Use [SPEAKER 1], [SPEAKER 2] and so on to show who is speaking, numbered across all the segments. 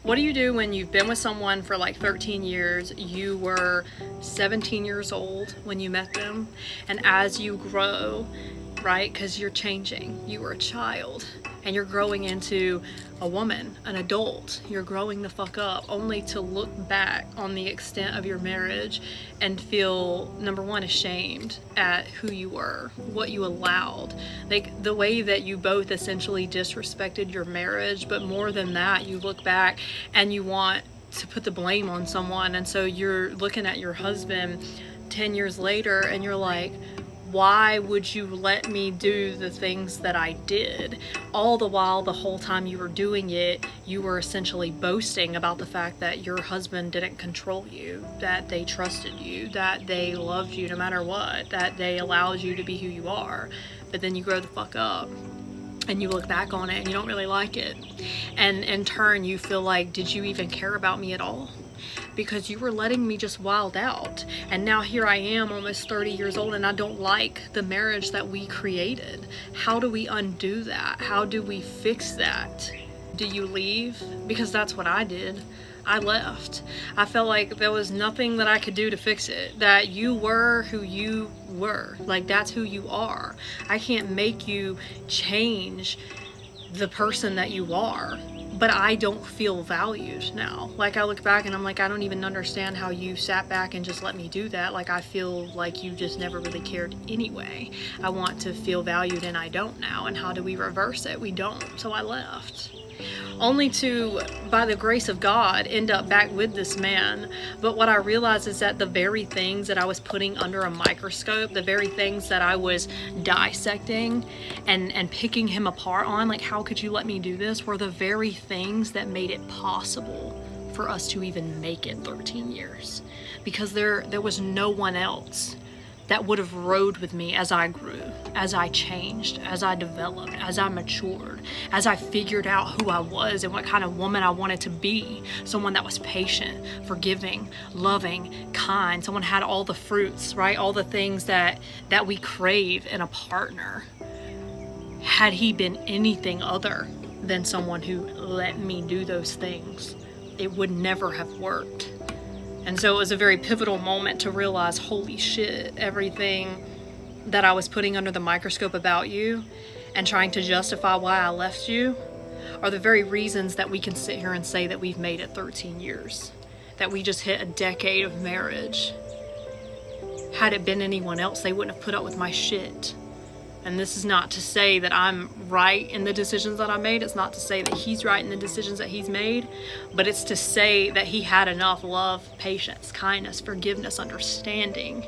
[SPEAKER 1] What do you do when you've been with someone for like 13 years? You were 17 years old when you met them, and as you grow, right, because you're changing, you were a child and you're growing into a woman, an adult, you're growing the fuck up, only to look back on the extent of your marriage and feel, number one, ashamed at who you were, what you allowed, like the way that you both essentially disrespected your marriage. But more than that, you look back and you want to put the blame on someone, and so you're looking at your husband 10 years later and you're like, why would you let me do the things that I did? All the while, the whole time you were doing it, you were essentially boasting about the fact that your husband didn't control you, that they trusted you, that they loved you no matter what, that they allowed you to be who you are. But then you grow the fuck up and you look back on it and you don't really like it. And in turn, you feel like, did you even care about me at all? Because you were letting me just wild out. And now here I am, almost 30 years old, and I don't like the marriage that we created. How do we undo that? How do we fix that? Do you leave? Because that's what I did. I left. I felt like there was nothing that I could do to fix it. That you were who you were. Like, that's who you are. I can't make you change the person that you are. But I don't feel valued now. Like, I look back and I'm like, I don't even understand how you sat back and just let me do that. Like, I feel like you just never really cared anyway. I want to feel valued and I don't now. And how do we reverse it? We don't. So I left. Only to, by the grace of God, end up back with this man. But what I realized is that the very things that I was putting under a microscope, the very things that I was dissecting and picking him apart on, like, how could you let me do this, were the very things that made it possible for us to even make it 13 years. Because there was no one else that would have rode with me as I grew, as I changed, as I developed, as I matured, as I figured out who I was and what kind of woman I wanted to be. Someone that was patient, forgiving, loving, kind. Someone had all the fruits, right? All the things that we crave in a partner. Had he been anything other than someone who let me do those things, it would never have worked. And so it was a very pivotal moment to realize, holy shit, everything that I was putting under the microscope about you and trying to justify why I left you are the very reasons that we can sit here and say that we've made it 13 years, that we just hit a decade of marriage. Had it been anyone else, they wouldn't have put up with my shit. And this is not to say that I'm right in the decisions that I made. It's not to say that he's right in the decisions that he's made. But it's to say that he had enough love, patience, kindness, forgiveness, understanding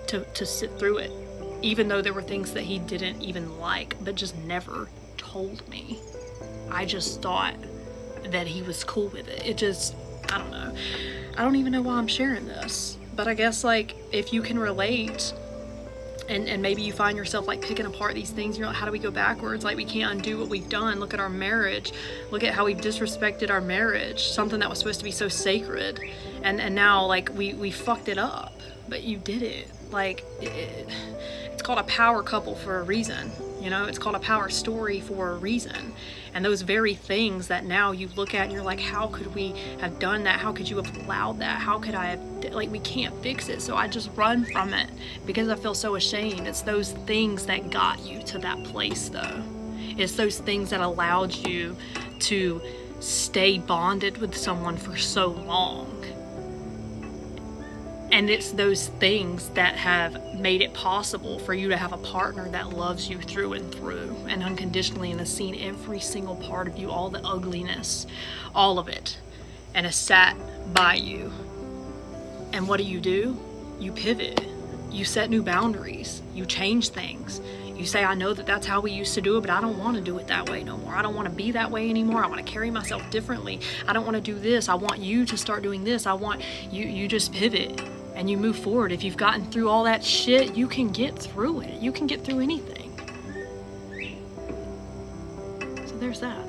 [SPEAKER 1] to sit through it. Even though there were things that he didn't even like, but just never told me. I just thought that he was cool with it. It just, I don't know. I don't even know why I'm sharing this. But I guess, like, if you can relate, and maybe you find yourself like picking apart these things, you're like, how do we go backwards? Like, we can't undo what we've done. Look at our marriage. Look at how we've disrespected our marriage, something that was supposed to be so sacred. And now, like, we fucked it up. But you did it. Like, it's called a power couple for a reason. You know, it's called a power story for a reason. And those very things that now you look at and you're like, how could we have done that? How could you have allowed that? How could I have, like, we can't fix it. So I just run from it because I feel so ashamed. It's those things that got you to that place, though. It's those things that allowed you to stay bonded with someone for so long. And it's those things that have made it possible for you to have a partner that loves you through and through and unconditionally and has seen every single part of you, all the ugliness, all of it, and has sat by you. And what do? You pivot. You set new boundaries. You change things. You say, I know that that's how we used to do it, but I don't want to do it that way no more. I don't want to be that way anymore. I want to carry myself differently. I don't want to do this. I want you to start doing this. I want you just pivot and you move forward. If you've gotten through all that shit, you can get through it. You can get through anything. So there's that.